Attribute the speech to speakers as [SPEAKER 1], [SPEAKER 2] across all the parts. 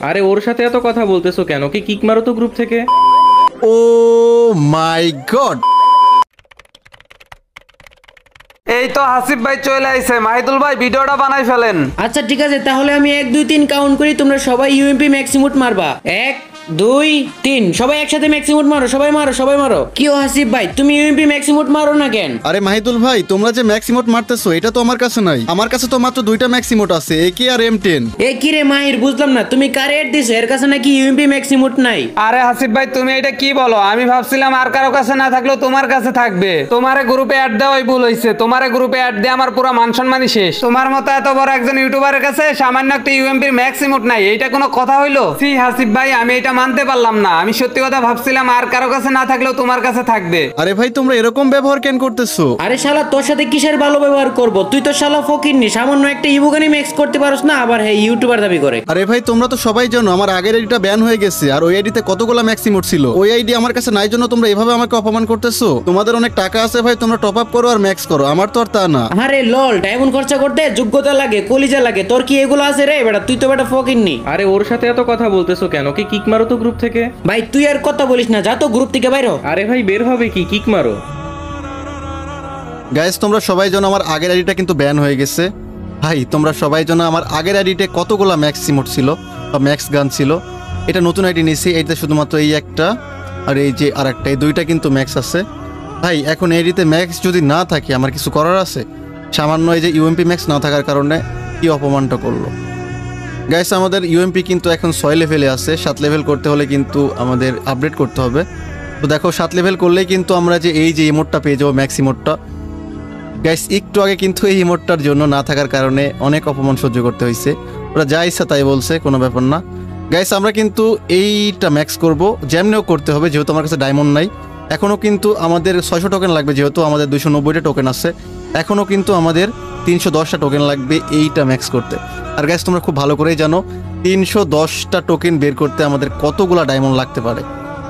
[SPEAKER 1] আরে ওর সাথে এত কথা বলতেছো কেন? কি কিক মারো তো গ্রুপ থেকে।
[SPEAKER 2] ও মাই গড,
[SPEAKER 3] এই তো হাসিব ভাই চলে আইছে। মাহিদুল ভাই ভিডিওটা বানাই ফেলেন।
[SPEAKER 4] আচ্ছা ঠিক আছে, তাহলে আমি 1 2 3 কাউন্ট করি, তোমরা সবাই ইউএমপি ম্যাক্সিমুট মারবা। 1 2 3 সবাই একসাথে ম্যাক্সিমুট মারো, সবাই মারো সবাই মারো। কি ও হাসিব ভাই, তুমি ইউএমপি ম্যাক্সিমুট মারো না কেন?
[SPEAKER 2] আরে মাহিদুল ভাই, তোমরা যে ম্যাক্সিমোট মারতেছো এটা তো আমার কাছে নাই। আমার কাছে তো মাত্র 2টা ম্যাক্সিমোট আছে, একে আর M10।
[SPEAKER 4] এ কি রে মাহির, বুঝলাম না, তুমি কারে এড দিছো? এর কাছে নাকি ইউএমপি ম্যাক্সিমুট নাই?
[SPEAKER 3] আরে হাসিব ভাই তুমি এটা কি বলো? আমি ভাবছিলাম আর কারো কাছে না থাকলেও তোমার কাছে থাকবে। তোমারে গ্রুপে অ্যাড দেওয়াই ভুল হইছে। তোমারে গ্রুপে অ্যাড দিয়ে আমার পুরো মান সম্মানই শেষ। তোমার মতো এত বড় একজন ইউটিউবারের কাছে সামান্য একটা ইউএমপির ম্যাক্সিমুট নাই, এইটা কোনো কথা হইলো? সি হাসিব ভাই, আমি এটা মানতে পারলাম না। আমি সত্যি কথা ভাবছিলাম আর কারো কাছে না থাকলেও তোমার কাছে থাকবে।
[SPEAKER 2] আরে ভাই, তোমরা এরকম ব্যবহার কেন করতেছো?
[SPEAKER 4] আরে শালা, তোর সাথে কিসের ভালো ব্যবহার করব? তুই তো শালা ফকিরনি, সামান্য একটা ইবুগানি ম্যাক্স করতে পারোস না, আবার হে ইউটিউবার দাবি করে।
[SPEAKER 2] আরে ভাই, তোমরা তো সবাই জানো আমার আগের আইডিটা ব্যান হয়ে গেছে, আর ওই আইডিতে কতগুলো ম্যাক্সিমোট ছিল। ওই আইডি আমার কাছে নাই জন্য তোমরা এভাবে আমাকে অপমান করতেছো। তোমাদের অনেক টাকা আছে ভাই, তোমরা টপ আপ করো আর ম্যাক্স করো, আমার তো আর তা না।
[SPEAKER 4] আরে লল, ডায়মন্ড খরচা করতে যোগ্যতা লাগে, কলিজা লাগে, তোর কি এগুলো আছে রে বেটা? তুই তো বেটা ফকিরনি।
[SPEAKER 1] আরে ওর সাথে এত কথা বলতেছো কেন? কি কিক মারো তো গ্রুপ থেকে।
[SPEAKER 4] ভাই তুই আর কথা বলিস না, যা তো গ্রুপ থেকে বাইর হ।
[SPEAKER 1] আরে ভাই বের হবে কি, কিক মারো।
[SPEAKER 2] গাইস, তোমরা সবাই জানো আমার আগের আইডিটা কিন্তু ব্যান হয়ে গেছে। ভাই তোমরা সবাই জানো আমার আগের আইডিতে কতগুলো ম্যাক্সিমোট ছিল বা ম্যাক্স গান ছিল। এটা নতুন আইডি নিয়েছি, এইটা শুধুমাত্র এই একটা আর এই যে আর একটা, এই দুইটা কিন্তু ম্যাক্স আছে। ভাই এখন আইডিতে ম্যাক্স যদি না থাকে আমার কিছু করার আছে? সামান্য এই যে ইউএমপি ম্যাক্স না থাকার কারণে কি অপমানটা করলো। গাইস, আমাদের ইউএমপি কিন্তু এখন 6 লেভেলে আছে। 7 লেভেল করতে হলে কিন্তু আমাদের আপডেট করতে হবে। তো দেখো 7 লেভেল করলেই কিন্তু আমরা যে এই যে ইমোটটা পেয়ে যাবো, ম্যাক্স ইমোটটা। গাইস, একটু আগে কিন্তু এই ইমোটটার জন্য না থাকার কারণে অনেক অপমান সহ্য করতে হয়েছে। ওরা যা ইচ্ছা তাই বলছে, কোনো ব্যাপার না। গাইস, আমরা কিন্তু এইটা ম্যাক্স করব, যেমনিও করতে হবে, যেহেতু আমার কাছে ডায়মন্ড নাই। এখনও কিন্তু আমাদের 600 টোকেন লাগবে, যেহেতু আমাদের 290টা টোকেন আছে। এখনও কিন্তু আমাদের 310টা টোকেন লাগবে এইটা ম্যাক্স করতে। আর গাইস, তোমরা খুব ভালো করেই জানো 310টা টোকেন বের করতে আমাদের কতগুলা ডায়মন্ড লাগতে পারে।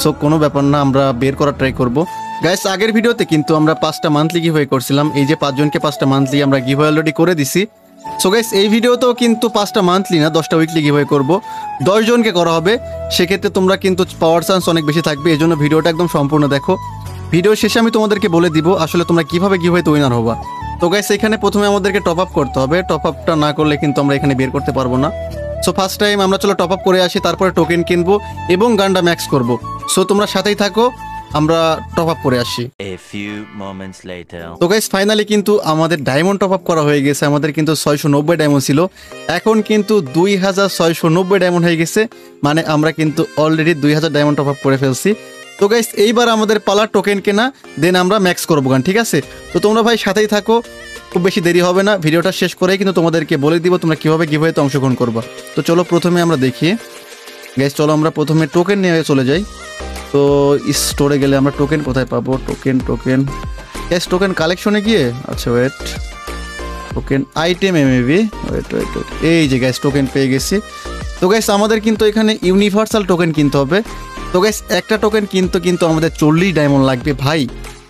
[SPEAKER 2] সো কোনো ব্যাপার না, আমরা বের করার ট্রাই করব। গাইস, আগের ভিডিওতে কিন্তু আমরা 5টা মান্থলি গিভওয়ে করছিলাম। এই যে 5 জনকে 5টা মান্থলি আমরা গিভওয়ে অলরেডি করে দিছি। সো গাইস, এই ভিডিওতেও কিন্তু 5টা মান্থলি না 10টা উইকলি গিভওয়ে করব। 10 জনকে করা হবে, সেক্ষেত্রে তোমরা কিন্তু পাওয়ার চান্স অনেক বেশি থাকবে। এই জন্য ভিডিওটা একদম সম্পূর্ণ দেখো। ভিডিও শেষে আমি তোমাদেরকে বলে দিব আসলে তোমরা কিভাবে গিভওয়েতে উইনার হবা। তো গাইস, এখানে প্রথমে আমাদেরকে টপ আপ করতে হবে। টপ আপটা না করলে কিন্তু আমরা এখানে বের করতে পারবো না। সো ফার্স্ট টাইম আমরা চলো টপ আপ করে আসি, তারপরে টোকেন কিনবো এবং গানটা ম্যাক্স করব। সো তোমরা সাথেই থাকো, আমরা টপ আপ করে আসি। তো গাইস, ফাইনালি কিন্তু আমাদের ডায়মন্ড টপ আপ করা হয়ে গেছে। আমাদের কিন্তু 690 ডায়মন্ড ছিল, এখন কিন্তু 2690 ডায়মন্ড হয়ে গেছে। মানে আমরা কিন্তু অলরেডি 2000 ডায়মন্ড টপ আপ করে ফেলছি। তো গাইস, এইবার আমাদের পালা টোকেন কেনা, দেন আমরা ম্যাক্স করবো গান, ঠিক আছে? তো তোমরা ভাই সাথেই থাকো, খুব বেশি দেরি হবে না। ভিডিওটা শেষ করেই কিন্তু তোমাদেরকে বলে দিব তোমরা কিভাবে গিভওয়েতে অংশগ্রহণ করবা। তো চলো প্রথমে আমরা দেখি। গাইস চলো আমরা প্রথমে টোকেন নিয়ে চলে যাই। তো স্টোরে গেলে আমরা টোকেন কোথায় পাবো? টোকেন গাইস, টোকেন কালেকশনে গিয়ে, আচ্ছা ওয়েট, টোকেন আইটেম এমএবি, ওয়েট, এই যে গাইস টোকেন পেয়ে গেছি। তো গাইস, আমাদের কিন্তু এখানে ইউনিভার্সাল টোকেন কিনতে হবে। তো গাইস, একটা টোকেন কিন্তু আমাদের 40 ডায়মন্ড লাগবে ভাই।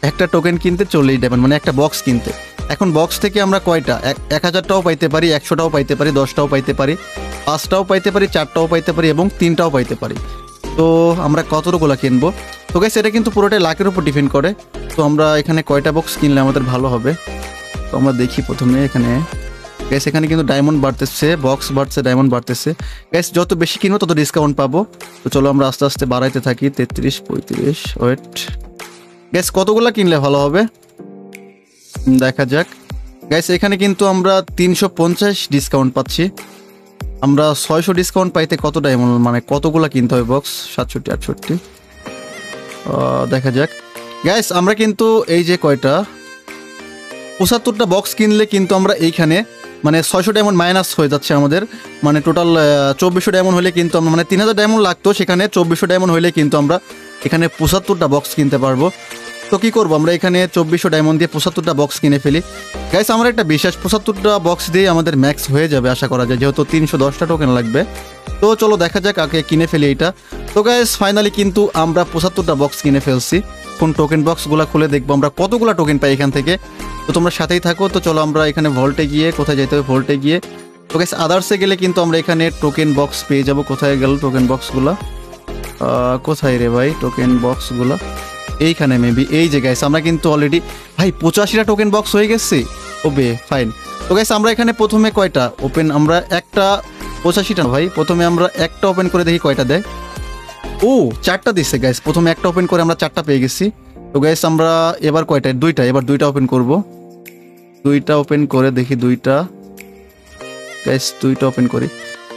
[SPEAKER 2] একটা টোকেন কিনতে 40 ডায়মন্ড, মানে একটা বক্স কিনতে। এখন বক্স থেকে আমরা কয়টা 1000টাও পাইতে পারি, 100টাও পাইতে পারি, 10টাও পাইতে পারি, 5টাও পাইতে পারি, 4টাও পাইতে পারি এবং 3টাও পাইতে পারি। তো আমরা কতগুলো কিনবো? তো গাইস, এটা কিন্তু পুরোটাই লাকের উপর ডিপেন্ড করে। তো আমরা এখানে কয়টা বক্স কিনলে আমাদের ভালো হবে? তো আমরা দেখি প্রথমে এখানে। গাইস, এখানে কিন্তু ডায়মন্ড বাড়তেছে, বক্স বাড়ছে, ডায়মন্ড বাড়তেছে। গাইস, যত বেশি কিনবো তত ডিসকাউন্ট পাবো। তো চলো আমরা আস্তে আস্তে বাড়াইতে থাকি। 33, 35, ওয়েট। গাইস, কতগুলো কিনলে ভালো হবে দেখা যাক। গাইস, এখানে কিন্তু আমরা 350 ডিসকাউন্ট পাচ্ছি। আমরা 600 ডিসকাউন্ট পাইতে কত ডায়মন্ড, মানে কতগুলো কিনতে হবে বক্স? 67, 68, দেখা যাক। গাইস, আমরা কিন্তু এই যে কয়টা 75টা বক্স কিনলে কিন্তু আমরা এইখানে মানে 600 ডায়মন্ড মাইনাস হয়ে যাচ্ছে আমাদের। মানে টোটাল 2400 ডায়মন্ড হলে কিন্তু আমরা, মানে 3000 ডায়মন্ড লাগতো, সেখানে 2400 ডায়মন্ড হলে কিন্তু আমরা এখানে 75টা বক্স কিনতে পারবো। তো কী করবো, আমরা এখানে 2400 ডায়মন্ড দিয়ে 75টা বক্স কিনে ফেলি। গাইস, আমার একটা বিশ্বাস 75টা বক্স দিয়ে আমাদের ম্যাক্স হয়ে যাবে আশা করা যায়, যেহেতু 310টা টোকেন লাগবে। তো চলো দেখা যাক, আগে কিনে ফেলি এইটা। তো গাইস, ফাইনালি কিন্তু আমরা 75টা বক্স কিনে ফেলছি। কোন টোকেন বক্সগুলো খুলে দেখবো আমরা কতগুলো টোকেন পাই এখান থেকে। তো তোমরা সাথেই থাকো। তো চলো আমরা এখানে ভল্টে গিয়ে, কোথায় যেতে হবে, ভল্টে গিয়ে তো গাইস আদার্সে গেলে কিন্তু আমরা এখানে টোকেন বক্স পেয়ে যাব। কোথায় গেল টোকেন বক্সগুলো? কোথায় রে ভাই টোকেন বক্সগুলো? এইখানে মেবি, এই যে গাইস আমরা কিন্তু অলরেডি ভাই 85টা টোকেন বক্স হয়ে গেছে। ওবে ফাইন। তো গাইস আমরা এখানে প্রথমে কয়টা ওপেন, আমরা একটা 85টা ভাই, প্রথমে আমরা একটা ওপেন করে দেখি কয়টা দেয়। ও 4টা দিচ্ছে গাইস, প্রথমে একটা ওপেন করে আমরা 4টা পেয়ে গেছি। তো গাইস আমরা এবার কয়টা, 2টা, এবার 2টা ওপেন করব। 2টা ওপেন করে দেখি, 2টা গাইস 2টা ওপেন করি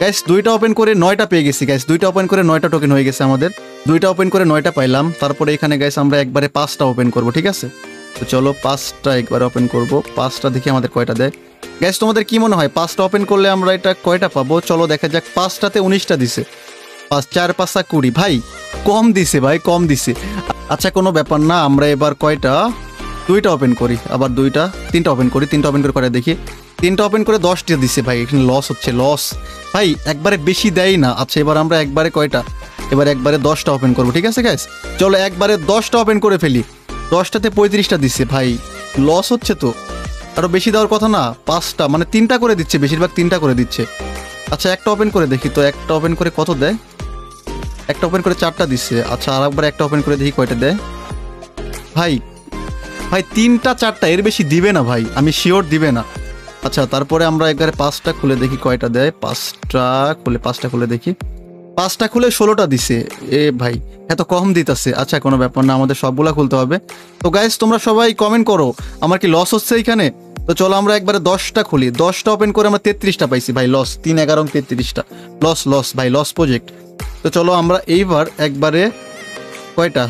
[SPEAKER 2] গাইস, 2টা ওপেন করে 9টা পেয়ে গেছি গাইস। 2টা ওপেন করে 9টা টোকেন হয়ে গেছে আমাদের। 2টা ওপেন করে 9টা পাইলাম। তারপরে এখানে গাইস আমরা একবারে 5টা ওপেন করব, ঠিক আছে? তো চলো 5টা একবারে ওপেন করব। 5টা দেখি আমাদের কয়টা দেয়। গাইস তোমাদের কি মনে হয় 5টা ওপেন করলে আমরা এটা কয়টা পাবো? চলো দেখা যাক। 5টাতে 19টা দিছে, 5 4 5 20 ভাই, কম দিছে ভাই, কম দিছে। আচ্ছা কোনো ব্যাপার না, আমরা এবার কয়টা 2টা ওপেন করি, আবার 2টা 3টা ওপেন করি। 3টা ওপেন করে কয়টা দেখি। 3টা ওপেন করে 10টা দিছে ভাই, এখানে লস হচ্ছে, লস ভাই, একবারে বেশি দেয় না। আচ্ছা এবার আমরা একবারে কয়টা, এবার একবারে 10টা ওপেন করবো, ঠিক আছে গাইস? চলো একবারে 10টা ওপেন করে ফেলি। 10টাতে 35টা দিচ্ছে ভাই, লস হচ্ছে তো, আরো বেশি দেওয়ার কথা না? 5টা মানে 3টা করে দিচ্ছে, বেশিরভাগ 3টা করে দিচ্ছে। আচ্ছা একটা ওপেন করে দেখি তো, একটা ওপেন করে কত দেয়? একটা ওপেন করে 4টা দিচ্ছে। আচ্ছা আর একবার একটা ওপেন করে দেখি কয়টা দেয়। ভাই ভাই 3টা 4টা, এর বেশি দিবে না ভাই, আমি শিওর দিবে না। আচ্ছা তারপরে আমরা একবারে 5টা খুলে দেখি কয়টা দেয়। 5টা খুলে দেখি, 5টা খুলে 16টা দিছে। এ ভাই এত কম দিতেছে। আচ্ছা কোনো ব্যাপার না, আমাদের সবগুলা খুলতে হবে। তো গাইস তোমরা সবাই কমেন্ট করো আমার কি লস হচ্ছে এইখানে। তো চলো আমরা একবারে 10টা খুলি। 10টা ওপেন করে আমরা 33টা পাইছি ভাই, লস। 3 11 33টা লস, লস ভাই, লস প্রজেক্ট। তো চলো আমরা এইবার একবারে কয়টা,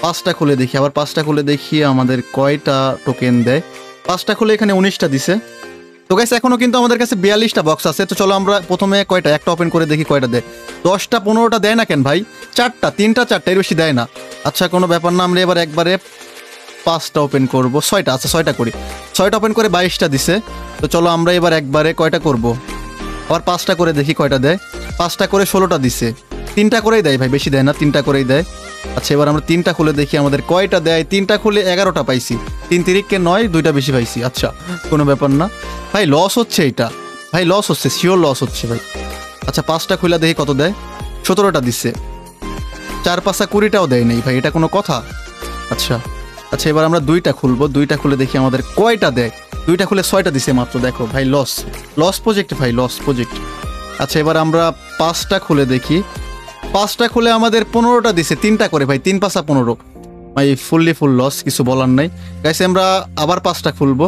[SPEAKER 2] 5টা খুলে দেখি। আবার 5টা খুলে দেখি আমাদের কয়টা টোকেন দেয়। 5টা খুলে এখানে 19টা দিছে। তো গাইস এখনো কিন্তু আমাদের কাছে 42টা বক্স আছে। তো চলো আমরা প্রথমে কয়টা, একটা ওপেন করে দেখি কয়টা দেয়। 10টা 15টা দেয় না কেন ভাই? 4টা, 3টা 4টা, এর বেশি দেয় না। আচ্ছা কোনো ব্যাপার না, আমরা এবার একবারে 5টা ওপেন করব। 6টা, আচ্ছা 6টা করি। 6টা ওপেন করে 22টা দিছে। তো চলো আমরা এবার একবারে কয়টা করব, আবার 5টা করে দেখি কয়টা দেয়। 5টা করে 16টা দিছে। 3টা করেই দেয় ভাই, বেশি দেয় না, 3টা করেই দেয়। আচ্ছা এবার আমরা 3টা খুলে দেখি আমাদের কয়টা দেয়। 3টা খুলে 11টা পাইছি। 3 তিরিককে 9, 2টা বেশি পাইছি। আচ্ছা কোনো ব্যাপার না ভাই, লস হচ্ছে এটা ভাই, লস হচ্ছে, শিওর লস হচ্ছে ভাই। আচ্ছা 5টা খুলে দেখি কত দেয়। 17টা দিচ্ছে। 4 5 20টাও দেয় নেই ভাই, এটা কোনো কথা? আচ্ছা আচ্ছা এবার আমরা 2টা খুলবো। 2টা খুলে দেখি আমাদের কয়টা দেয়। 2টা খুলে 6টা দিছে মাত্র। দেখো ভাই লস, লস প্রজেক্ট ভাই, লস প্রজেক্ট। আচ্ছা এবার আমরা 5টা খুলে দেখি। 5টা খুলে আমাদের 15টা দিছে। 3টা করে ভাই, 3 5 15 ভাই, ফুললি ফুল লস, কিছু বলার নাই গাইস। আমরা আবার 5টা খুলবো।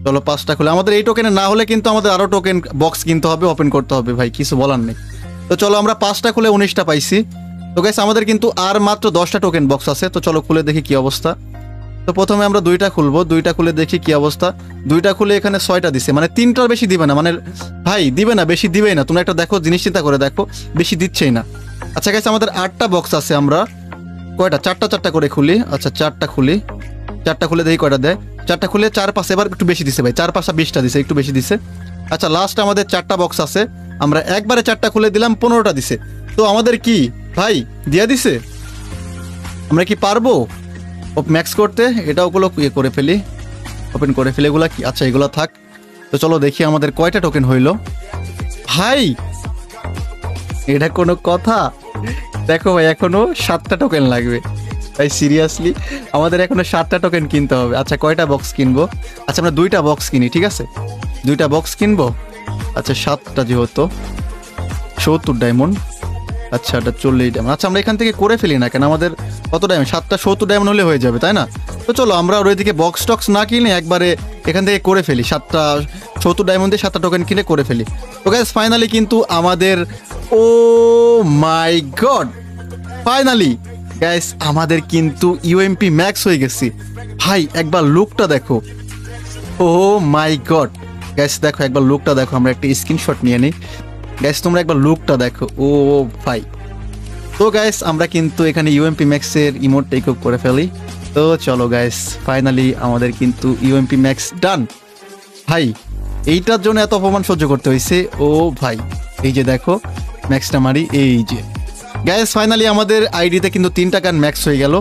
[SPEAKER 2] চলো 5টা খুলে, আমাদের এই টোকেনে না হলে কিন্তু আমাদের আরো টোকেন বক্স কিনতে হবে, ওপেন করতে হবে ভাই, কিছু বলার নেই। তো চলো আমরা 5টা খুলে 19টা পাইছি। তো গাইস আমাদের কিন্তু আর মাত্র 10টা টোকেন বক্স আছে। তো চলো খুলে দেখি কি অবস্থা। তো প্রথমে আমরা 2টা খুলবো। 2টা খুলে দেখি কি অবস্থা। 2টা খুলে এখানে 6টা দিছে, মানে 3টার বেশি দিবে না, মানে ভাই দিবে না, বেশি দিবেই না। তোমরা একটা দেখো, জিনিস চিন্তা করে দেখো, বেশি দিচ্ছেই না। আচ্ছা গাইস আমাদের 8টা বক্স আছে, আমরা কয়টা, 4টা করে খুলি। আচ্ছা 4টা খুলি। 4টা খুলে দেখি কয়টা দেয়। 4টা খুলে 4 5, এবার একটু বেশি দিছে ভাই, 4 5 20টা দিছে, একটু বেশি দিছে। আচ্ছা লাস্ট আমাদের 4টা বক্স আছে, আমরা একবারে 4টা খুলে দিলাম, 15টা দিছে। তো আমাদের কি ভাই দিয়া দিছে, আমরা কি পারবো ম্যাক্স করতে? এটা ওগুলো ইয়ে করে ফেলি, ওপেন করে ফেলে এগুলা কি। আচ্ছা এগুলো থাক। তো চলো দেখি আমাদের কয়টা টোকেন হইলো ভাই। এটা কোনো কথা? দেখো ভাই এখনো 7টা টোকেন লাগবে ভাই, সিরিয়াসলি আমাদের এখনো 7টা টোকেন কিনতে হবে। আচ্ছা কয়টা বক্স কিনবো? আচ্ছা আমরা 2টা বক্স কিনি, ঠিক আছে? 2টা বক্স কিনবো। আচ্ছা 7টা যেহেতু 70 ডায়মন্ড। আচ্ছা এটা 40 ডায়মন্ড। আচ্ছা আমরা এখান থেকে করে ফেলি না কেন, আমাদের কত ডায়মন্ড? 7টা 70 ডায়মন্ড হলে হয়ে যাবে, তাই না? তো চলো আমরা ওর ওইদিকে বক্স টক্স না কিনে একবারে এখান থেকে করে ফেলি। 7টা 70 ডায়মন্ড দিয়ে 7টা টোকেন কিনে করে ফেলি। তো গাইস ফাইনালি কিন্তু আমাদের, ও মাই গড, ফাইনালি গাইস আমাদের কিন্তু ইউএমপি ম্যাক্স হয়ে গেছি ভাই। একবার লুকটা দেখো, ও মাই গড গাইস দেখো, একবার লুকটা দেখো। আমরা একটা স্ক্রিনশট নিয়ে নিই গাইস, তোমরা একবার লুকটা দেখো, ও ভাই। তো গাইস আমরা কিন্তু এখানে ইউএমপি ম্যাক্সের ইমোট টেক আপ করে ফেলি। তো চলো গাইস ফাইনালি আমাদের কিন্তু ইউএমপি ম্যাক্স ডান ভাই। এইটার জন্য এত অপমান সহ্য করতে হয়েছে, ও ভাই। এই যে দেখো ম্যাক্সটা মারি, এই যে গাইস ফাইনালি আমাদের আইডিতে কিন্তু 3টা গান ম্যাক্স হয়ে গেল।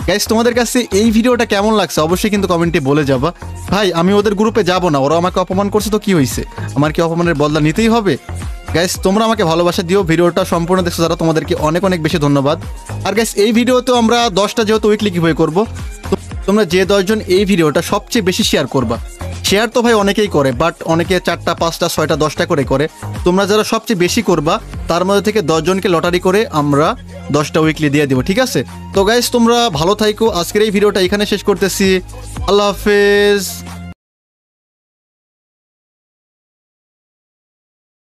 [SPEAKER 2] গাইস তোমাদের কাছে এই ভিডিওটা কেমন লাগছে অবশ্যই কিন্তু কমেন্টে বলে যাবা। ভাই আমি ওদের গ্রুপে যাব না, ওরা আমাকে অপমান করছে তো কি হয়েছে, আমার কি অপমানের বদলা নিতেই হবে? গাইস তোমরা আমাকে ভালোবাসা দিও, ভিডিওটা সম্পূর্ণ দেখছো যারা তোমাদেরকে অনেক অনেক বেশি ধন্যবাদ। আর গাইস এই ভিডিওতেও আমরা 10টা যেহেতু উইকলি গিভওয়ে করব, তোমরা যে 10 জন এই ভিডিওটা সবচেয়ে বেশি শেয়ার করবা। শেয়ার তো ভাই অনেকেই করে, বাট অনেকে 4টা 5টা 6টা 10টা করে। তোমরা যারা সবচেয়ে বেশি করবা তার মধ্যে থেকে 10 জনকে লটারি করে আমরা 10টা উইকলি দিয়ে দেবো, ঠিক আছে? তো গাইস তোমরা ভালো থাইকো, আজকের এই ভিডিওটা এখানে শেষ করতেছি। আল্লাহ হাফেজ।